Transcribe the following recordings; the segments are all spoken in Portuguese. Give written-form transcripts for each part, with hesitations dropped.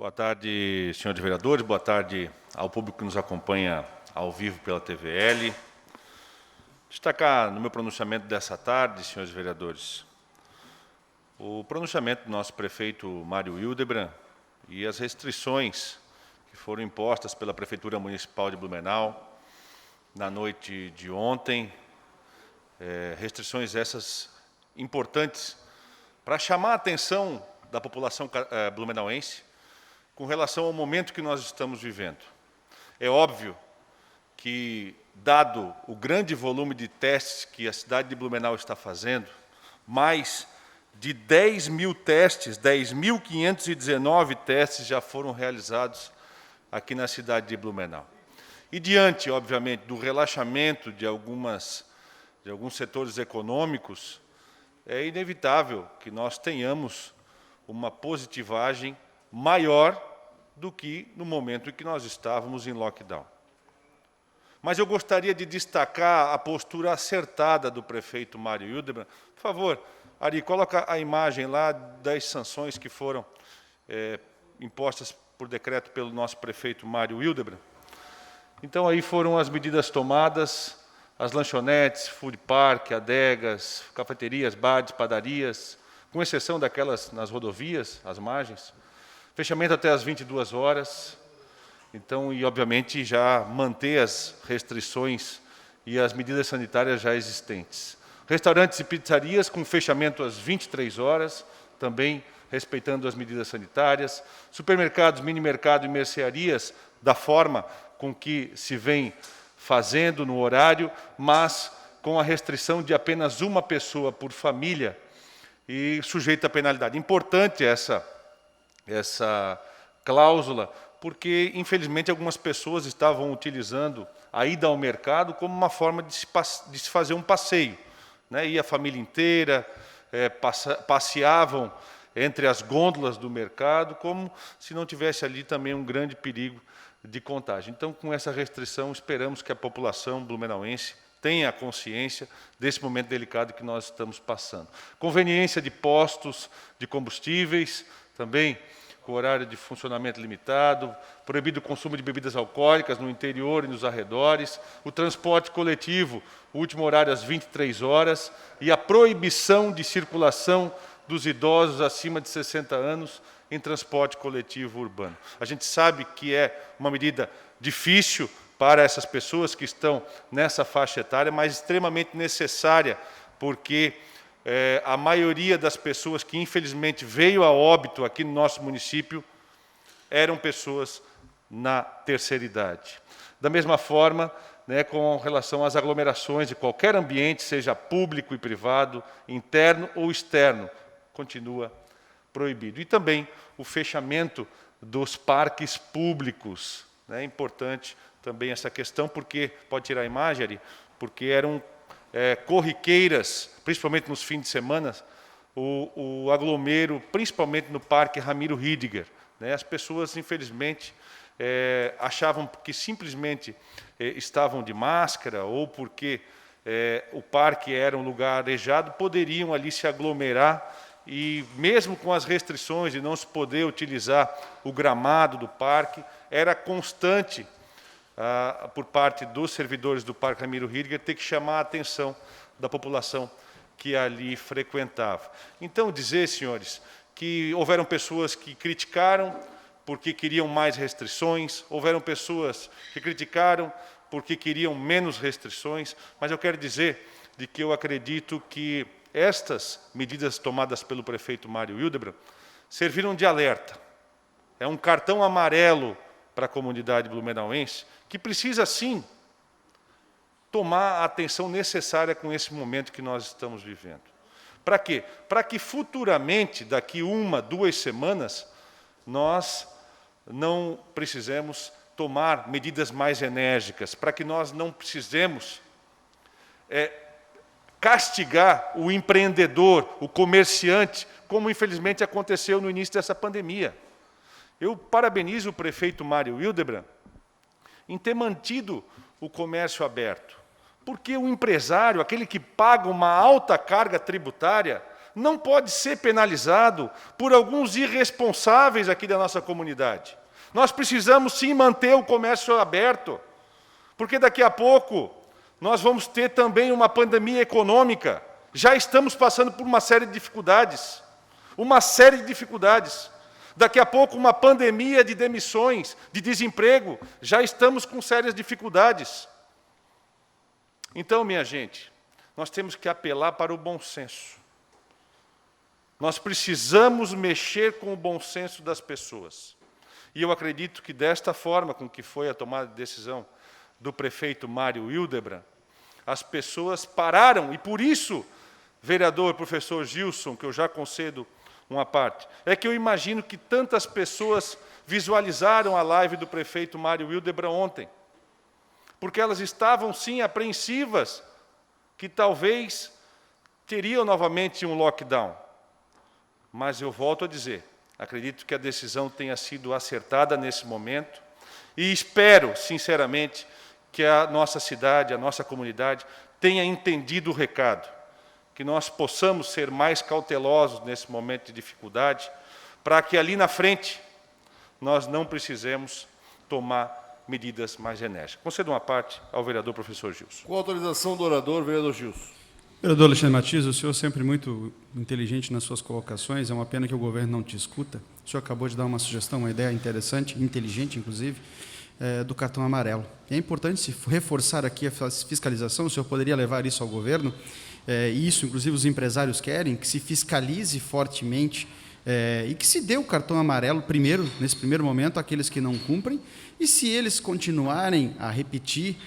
Boa tarde, senhores vereadores, boa tarde ao público que nos acompanha ao vivo pela TVL. Destacar no meu pronunciamento dessa tarde, senhores vereadores, o pronunciamento do nosso prefeito Mário Hildebrand e as restrições que foram impostas pela Prefeitura Municipal de Blumenau na noite de ontem, restrições essas importantes para chamar a atenção da população blumenauense com relação ao momento que nós estamos vivendo. É óbvio que, dado o grande volume de testes que a cidade de Blumenau está fazendo, mais de 10 mil testes, 10.519 testes já foram realizados aqui na cidade de Blumenau. E diante, obviamente, do relaxamento de alguns setores econômicos, é inevitável que nós tenhamos uma positivagem maior do que no momento em que nós estávamos em lockdown. Mas eu gostaria de destacar a postura acertada do prefeito Mário Hildebrand. Por favor, Ari, coloca a imagem lá das sanções que foram impostas por decreto pelo nosso prefeito Mário Hildebrand. Então, aí foram as medidas tomadas, as lanchonetes, food park, adegas, cafeterias, bares, padarias, com exceção daquelas nas rodovias, as margens, fechamento até às 22 horas, então, e obviamente já manter as restrições e as medidas sanitárias já existentes. Restaurantes e pizzarias com fechamento às 23 horas, também respeitando as medidas sanitárias. Supermercados, mini-mercado e mercearias, da forma com que se vem fazendo no horário, mas com a restrição de apenas uma pessoa por família e sujeita a penalidade. Importante essa cláusula, porque, infelizmente, algumas pessoas estavam utilizando a ida ao mercado como uma forma de se fazer um passeio, né? Ia a família inteira, passeavam entre as gôndolas do mercado, como se não tivesse ali também um grande perigo de contágio. Então, com essa restrição, esperamos que a população blumenauense tenha a consciência desse momento delicado que nós estamos passando. Conveniência de postos de combustíveis, também com horário de funcionamento limitado, proibido o consumo de bebidas alcoólicas no interior e nos arredores, o transporte coletivo, o último horário às 23 horas, e a proibição de circulação dos idosos acima de 60 anos em transporte coletivo urbano. A gente sabe que é uma medida difícil para essas pessoas que estão nessa faixa etária, mas extremamente necessária, porque a maioria das pessoas que, infelizmente, veio a óbito aqui no nosso município eram pessoas na terceira idade. Da mesma forma, né, com relação às aglomerações de qualquer ambiente, seja público e privado, interno ou externo, continua proibido. E também o fechamento dos parques públicos. É importante também essa questão, porque, pode tirar a imagem, Ari, porque eram corriqueiras, principalmente nos fins de semana, o aglomero, principalmente no Parque Ramiro Ridiger. Né? As pessoas, infelizmente, achavam que simplesmente estavam de máscara ou porque o parque era um lugar arejado, poderiam ali se aglomerar e, mesmo com as restrições de não se poder utilizar o gramado do parque, era constante por parte dos servidores do Parque Ramiro Ridiger, ter que chamar a atenção da população que ali frequentava. Então, dizer, senhores, que houveram pessoas que criticaram porque queriam mais restrições, houveram pessoas que criticaram porque queriam menos restrições, mas eu quero dizer de que eu acredito que estas medidas tomadas pelo prefeito Mário Hildebrand serviram de alerta. É um cartão amarelo para a comunidade blumenauense, que precisa, sim, tomar a atenção necessária com esse momento que nós estamos vivendo. Para quê? Para que futuramente, daqui 1, 2 semanas, nós não precisemos tomar medidas mais enérgicas, para que nós não precisemos castigar o empreendedor, o comerciante, como infelizmente aconteceu no início dessa pandemia. Eu parabenizo o prefeito Mário Hildebrand em ter mantido o comércio aberto, porque o empresário, aquele que paga uma alta carga tributária, não pode ser penalizado por alguns irresponsáveis aqui da nossa comunidade. Nós precisamos sim manter o comércio aberto, porque daqui a pouco nós vamos ter também uma pandemia econômica. Já estamos passando por uma série de dificuldades. Daqui a pouco uma pandemia de demissões, de desemprego. Já estamos com sérias dificuldades. Então, minha gente, nós temos que apelar para o bom senso. Nós precisamos mexer com o bom senso das pessoas. E eu acredito que desta forma com que foi a tomada de decisão do prefeito Mário Hildebrand, as pessoas pararam, e por isso, vereador, professor Gilson, que eu já concedo uma parte, é que eu imagino que tantas pessoas visualizaram a live do prefeito Mário Hildebrand ontem, porque elas estavam, sim, apreensivas, que talvez teriam novamente um lockdown. Mas eu volto a dizer, acredito que a decisão tenha sido acertada nesse momento e espero, sinceramente, que a nossa cidade, a nossa comunidade, tenha entendido o recado, que nós possamos ser mais cautelosos nesse momento de dificuldade, para que ali na frente nós não precisemos tomar medidas mais enérgicas. Concedo uma parte ao vereador professor Gilson. Com autorização do orador, vereador Gilson. Vereador Alexandre Matias, o senhor sempre muito inteligente nas suas colocações, é uma pena que o governo não te escuta. O senhor acabou de dar uma sugestão, uma ideia interessante, inteligente, inclusive, do cartão amarelo. É importante se reforçar aqui a fiscalização, o senhor poderia levar isso ao governo, e isso, inclusive, os empresários querem, que se fiscalize fortemente e que se dê o cartão amarelo primeiro, nesse primeiro momento, àqueles que não cumprem, e se eles continuarem a repetir,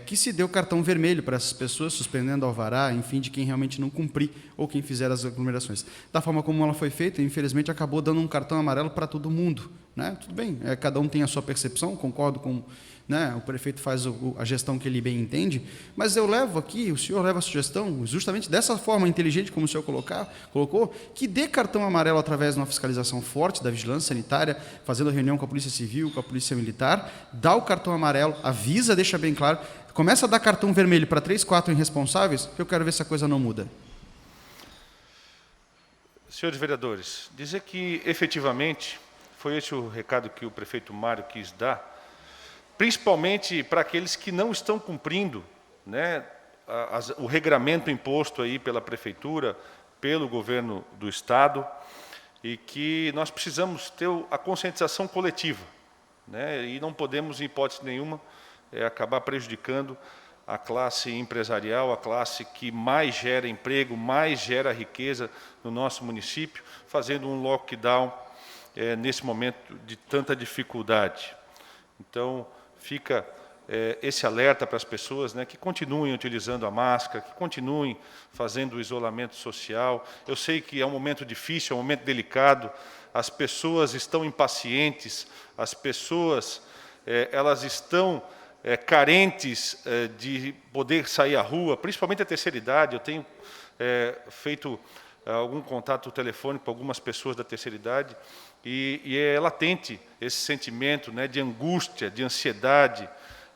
que se dê o cartão vermelho para essas pessoas, suspendendo o alvará, enfim, de quem realmente não cumprir ou quem fizer as aglomerações. Da forma como ela foi feita, infelizmente, acabou dando um cartão amarelo para todo mundo. Né? Tudo bem, cada um tem a sua percepção, concordo com... Né, o prefeito faz a gestão que ele bem entende, mas eu levo aqui, o senhor leva a sugestão, justamente dessa forma inteligente como o senhor colocou, que dê cartão amarelo através de uma fiscalização forte da vigilância sanitária, fazendo reunião com a Polícia Civil, com a Polícia Militar, dá o cartão amarelo, avisa, deixa bem claro, começa a dar cartão vermelho para 3, 4 irresponsáveis, que eu quero ver se a coisa não muda. Senhores vereadores, dizer que, efetivamente, foi esse o recado que o prefeito Mário quis dar, principalmente para aqueles que não estão cumprindo, né, o regramento imposto aí pela prefeitura, pelo governo do Estado, e que nós precisamos ter a conscientização coletiva, né, e não podemos, em hipótese nenhuma, acabar prejudicando a classe empresarial, a classe que mais gera emprego, mais gera riqueza no nosso município, fazendo um lockdown nesse momento de tanta dificuldade. Então, fica esse alerta para as pessoas, né, que continuem utilizando a máscara, que continuem fazendo o isolamento social. Eu sei que é um momento difícil, é um momento delicado, as pessoas estão impacientes, as pessoas elas estão carentes de poder sair à rua, principalmente a terceira idade. Eu tenho feito algum contato telefônico com algumas pessoas da terceira idade, e é latente esse sentimento, né, de angústia, de ansiedade,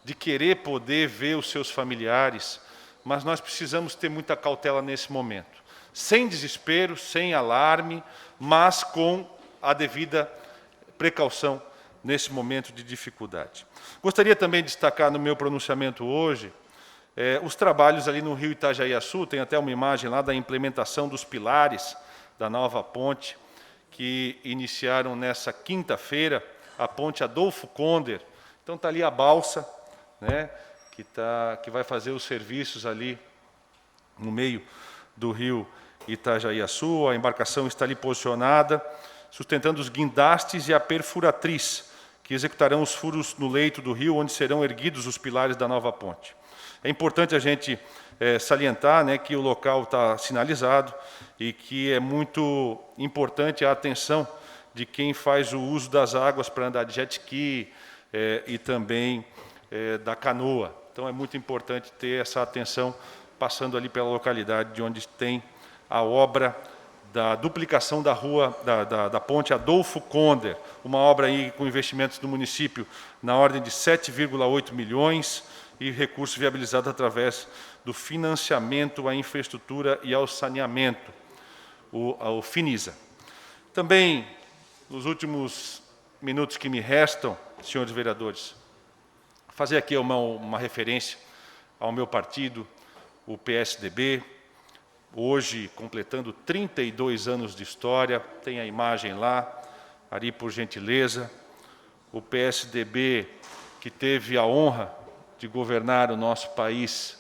de querer poder ver os seus familiares, mas nós precisamos ter muita cautela nesse momento, sem desespero, sem alarme, mas com a devida precaução nesse momento de dificuldade. Gostaria também de destacar no meu pronunciamento hoje os trabalhos ali no Rio Itajaiaçu, tem até uma imagem lá da implementação dos pilares da nova ponte, que iniciaram nessa quinta-feira, a ponte Adolfo Conder. Então está ali a balsa, né, que vai fazer os serviços ali no meio do rio Itajaiaçu. A embarcação está ali posicionada, sustentando os guindastes e a perfuratriz, que executarão os furos no leito do rio, onde serão erguidos os pilares da nova ponte. É importante a gente salientar, né, que o local está sinalizado e que é muito importante a atenção de quem faz o uso das águas para andar de jet ski e também da canoa. Então, é muito importante ter essa atenção passando ali pela localidade de onde tem a obra da duplicação da rua, da ponte Adolfo Conder, uma obra aí com investimentos do município na ordem de 7,8 milhões e recurso viabilizado através do financiamento à infraestrutura e ao saneamento. o Finisa. Também, nos últimos minutos que me restam, senhores vereadores, fazer aqui uma referência ao meu partido, o PSDB, hoje completando 32 anos de história, tem a imagem lá, Ari, por gentileza, o PSDB que teve a honra de governar o nosso país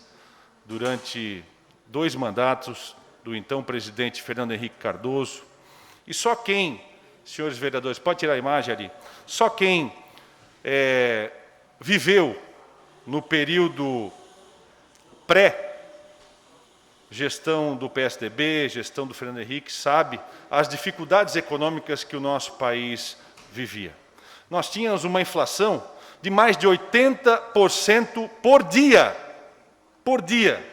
durante 2 mandatos do então presidente Fernando Henrique Cardoso, e só quem, senhores vereadores, pode tirar a imagem ali, só quem viveu no período pré-gestão do PSDB, gestão do Fernando Henrique, sabe as dificuldades econômicas que o nosso país vivia. Nós tínhamos uma inflação de mais de 80% por dia. Por dia.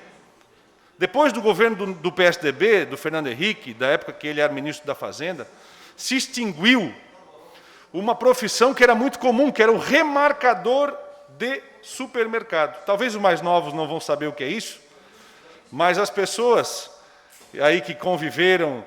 Depois do governo do PSDB, do Fernando Henrique, da época que ele era ministro da Fazenda, se extinguiu uma profissão que era muito comum, que era o remarcador de supermercado. Talvez os mais novos não vão saber o que é isso, mas as pessoas aí que conviveram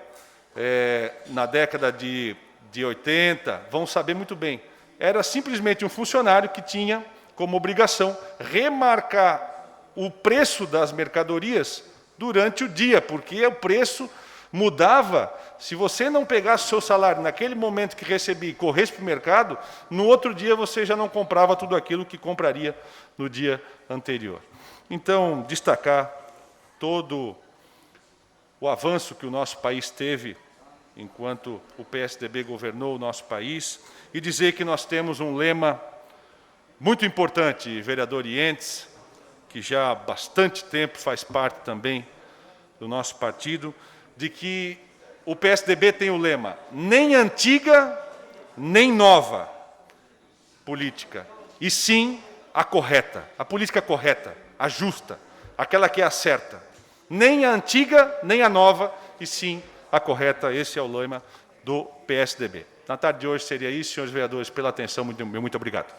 na década de 80 vão saber muito bem. Era simplesmente um funcionário que tinha como obrigação remarcar o preço das mercadorias durante o dia, porque o preço mudava. Se você não pegasse o seu salário naquele momento que recebia e corresse para o mercado, no outro dia você já não comprava tudo aquilo que compraria no dia anterior. Então, destacar todo o avanço que o nosso país teve enquanto o PSDB governou o nosso país e dizer que nós temos um lema muito importante, vereador Ientes, que já há bastante tempo faz parte também do nosso partido, de que o PSDB tem o lema nem antiga, nem nova política, e sim a correta, a política correta, a justa, aquela que é a certa. Nem a antiga, nem a nova, e sim a correta. Esse é o lema do PSDB. Na tarde de hoje seria isso, senhores vereadores, pela atenção, muito obrigado.